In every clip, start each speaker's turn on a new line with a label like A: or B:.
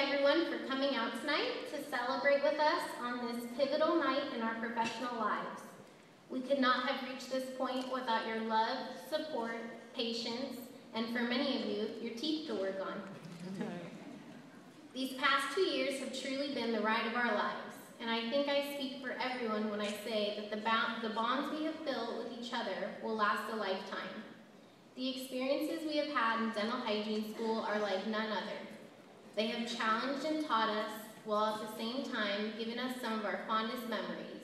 A: everyone for coming out tonight to celebrate with us on this pivotal night in our professional lives. We could not have reached this point without your love, support, patience, and for many of you, your teeth to work on. These past 2 years have truly been the ride of our lives, and I think I speak for everyone when I say that the bonds we have built with each other will last a lifetime. The experiences we have had in dental hygiene school are like none other. They have challenged and taught us, while at the same time given us some of our fondest memories.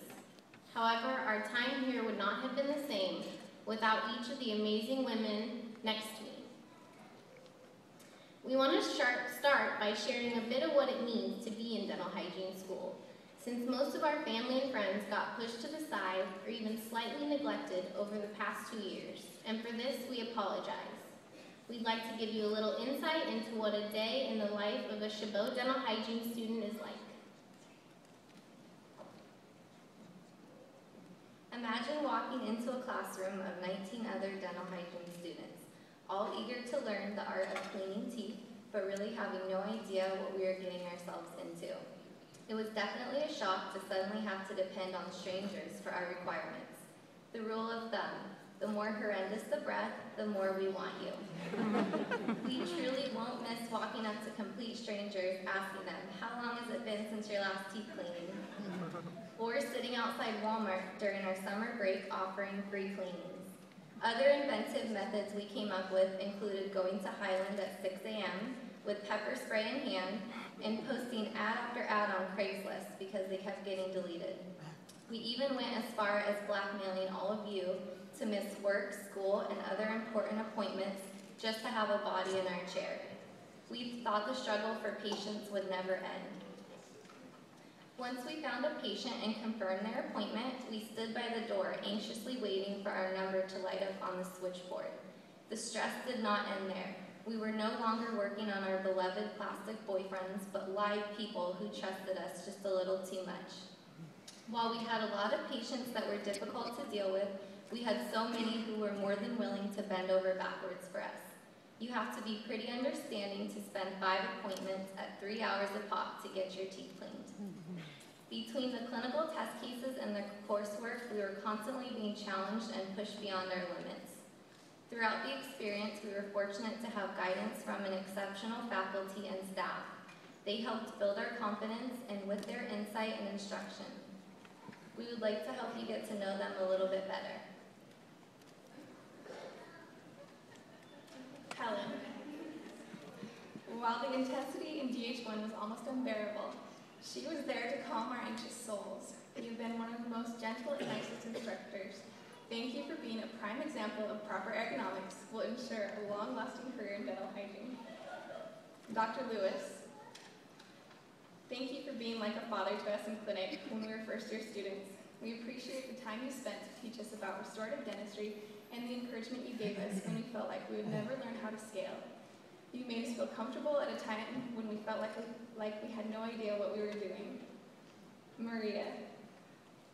A: However, our time here would not have been the same without each of the amazing women next to me. We want to start by sharing a bit of what it means to be in dental hygiene school, since most of our family and friends got pushed to the side or even slightly neglected over the past 2 years, and for this we apologize. We'd like to give you a little insight into what a day in the life of a Chabot dental hygiene student is like. Imagine walking into a classroom of 19 other dental hygiene students, all eager to learn the art of cleaning teeth, but really having no idea what we are getting ourselves into. It was definitely a shock to suddenly have to depend on strangers for our requirements. The rule of thumb: the more horrendous the breath, the more we want you. We truly won't miss walking up to complete strangers asking them, how long has it been since your last teeth cleaning? Or sitting outside Walmart during our summer break offering free cleanings. Other inventive methods we came up with included going to Highland at 6 a.m. with pepper spray in hand and posting ad after ad on Craigslist because they kept getting deleted. We even went as far as blackmailing all of you to miss work, school, and other important appointments just to have a body in our chair. We thought the struggle for patients would never end. Once we found a patient and confirmed their appointment, we stood by the door, anxiously waiting for our number to light up on the switchboard. The stress did not end there. We were no longer working on our beloved plastic boyfriends, but live people who trusted us just a little too much. While we had a lot of patients that were difficult to deal with, we had so many who were more than willing to bend over backwards for us. You have to be pretty understanding to spend 5 appointments at 3 hours a pop to get your teeth cleaned. Between the clinical test cases and the coursework, we were constantly being challenged and pushed beyond our limits. Throughout the experience, we were fortunate to have guidance from an exceptional faculty and staff. They helped build our confidence and with their insight and instruction. We would like to help you get to know them a little bit better.
B: Helen. While the intensity in DH1 was almost unbearable, she was there to calm our anxious souls. You've been one of the most gentle and nicest instructors. Thank you for being a prime example of proper ergonomics will ensure a long-lasting career in dental hygiene. Dr. Lewis, thank you for being like a father to us in clinic when we were first-year students. We appreciate the time you spent to teach us about restorative dentistry and the encouragement you gave us when we felt like we would never learn how to scale. You made us feel comfortable at a time when we felt like we had no idea what we were doing. Maria,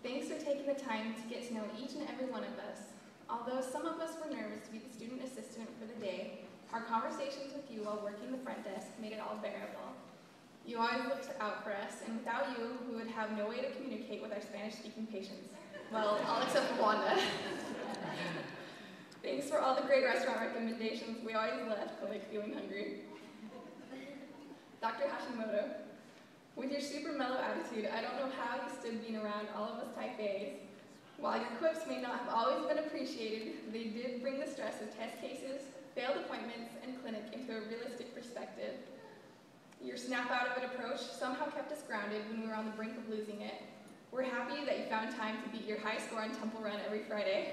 B: thanks for taking the time to get to know each and every one of us. Although some of us were nervous to be the student assistant for the day, our conversations with you while working the front desk made it all bearable. You always looked out for us, and without you, we would have no way to communicate with our Spanish-speaking patients. Well, all except for Wanda. Thanks for all the great restaurant recommendations. We always left clinic feeling hungry. Dr. Hashimoto, with your super mellow attitude, I don't know how you stood being around all of us type A's. While your quips may not have always been appreciated, they did bring the stress of test cases, failed appointments, and clinic into a realistic perspective. Your snap-out-of-it approach somehow kept us grounded when we were on the brink of losing it. We're happy that you found time to beat your high score on Temple Run every Friday.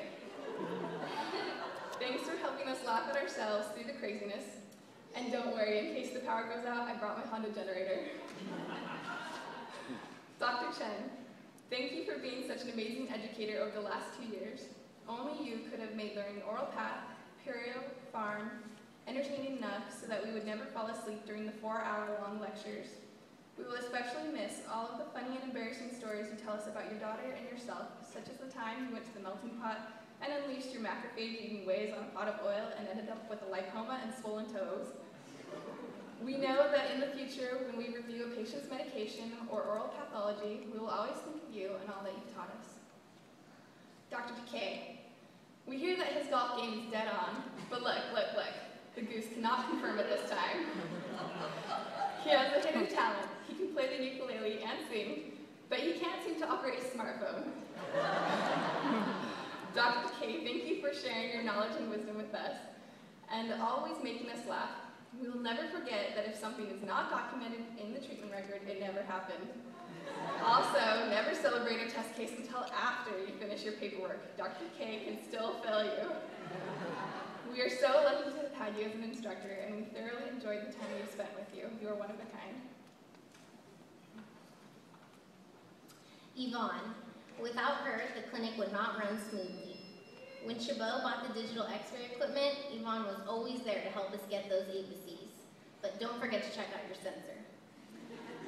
B: Thanks for helping us laugh at ourselves through the craziness. And don't worry, in case the power goes out, I brought my Honda generator. Dr. Chen, thank you for being such an amazing educator over the last 2 years. Only you could have made learning oral path, perio, farm, entertaining enough so that we would never fall asleep during the 4-hour-long lectures. We will especially miss all of the funny and embarrassing stories you tell us about your daughter and yourself, such as the time you went to the melting pot and unleashed your macrophage-eating ways on a pot of oil and ended up with a lipoma and swollen toes. We know that in the future, when we review a patient's medication or oral pathology, we will always think of you and all that you've taught us. Dr. Piquet, we hear that his golf game is dead on, but look. The goose cannot confirm it this time. He has a hidden talent. He can play the ukulele and sing, but he can't seem to operate a smartphone. Dr. Piquet, thank you for sharing your knowledge and wisdom with us, and always making us laugh. We will never forget that if something is not documented in the treatment record, it never happened. Also, never celebrate a test case until after you finish your paperwork. Dr. K can still fail you. We are so lucky to have had you as an instructor, and we thoroughly enjoyed the time we've spent with you. You are one of a kind.
A: Yvonne, without her, the clinic would not run smoothly. When Chabot bought the digital x-ray equipment, Yvonne was always there to help us get those A to C's. But don't forget to check out your sensor.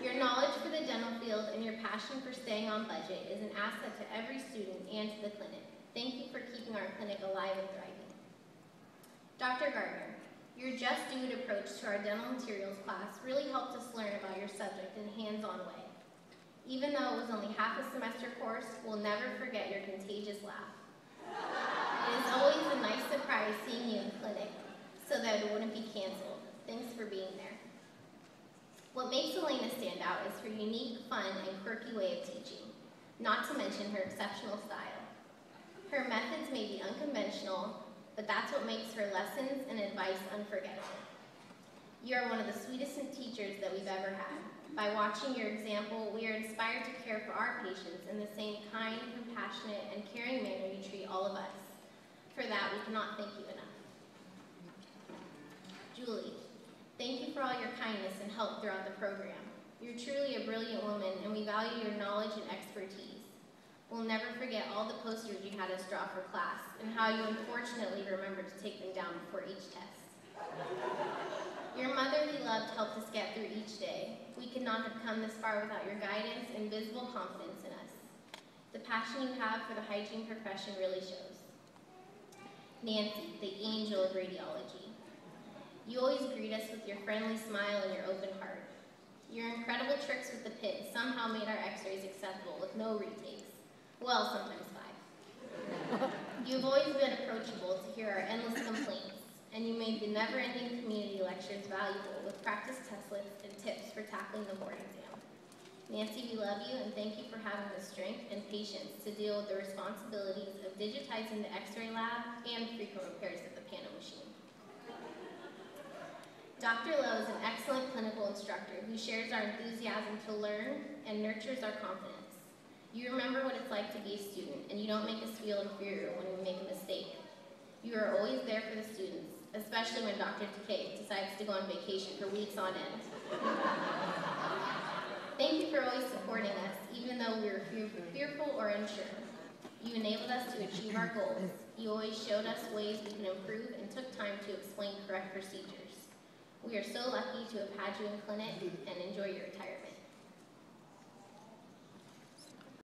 A: Your knowledge for the dental field and your passion for staying on budget is an asset to every student and to the clinic. Thank you for keeping our clinic alive and thriving. Dr. Gardner, your just do it approach to our dental materials class really helped us learn about your subject in a hands-on way. Even though it was only half a semester course, we'll never forget your contagious laugh. It is always a nice surprise seeing you in clinic so that it wouldn't be canceled. Thanks for being there. What makes Elena stand out is her unique, fun, and quirky way of teaching, not to mention her exceptional style. Her methods may be unconventional, but that's what makes her lessons and advice unforgettable. You are one of the sweetest teachers that we've ever had. By watching your example, we are inspired to care for our patients in the same kind, compassionate, and caring manner you treat all of us. For that, we cannot thank you enough. Julie, thank you for all your kindness and help throughout the program. You're truly a brilliant woman, and we value your knowledge and expertise. We'll never forget all the posters you had us draw for class, and how you unfortunately remembered to take them down before each test. Your motherly love helped us get through each day. We could not have come this far without your guidance and visible confidence in us. The passion you have for the hygiene profession really shows. Nancy, the angel of radiology. You always greet us with your friendly smile and your open heart. Your incredible tricks with the pin somehow made our x-rays acceptable with no retakes. Well, sometimes 5. You've always been approachable to hear our endless complaints, and you made the never-ending community lectures valuable with practice test lists and tips for tackling the board exam. Nancy, we love you and thank you for having the strength and patience to deal with the responsibilities of digitizing the x-ray lab and frequent repairs of the piano machine. Dr. Lowe is an excellent clinical instructor who shares our enthusiasm to learn and nurtures our confidence. You remember what it's like to be a student, and you don't make us feel inferior when we make a mistake. You are always there for the students, especially when Dr. Takei decides to go on vacation for weeks on end. Thank you for always supporting us, even though we were fearful or unsure. You enabled us to achieve our goals. You always showed us ways we can improve and took time to explain correct procedures. We are so lucky to have had you in clinic, and enjoy your retirement.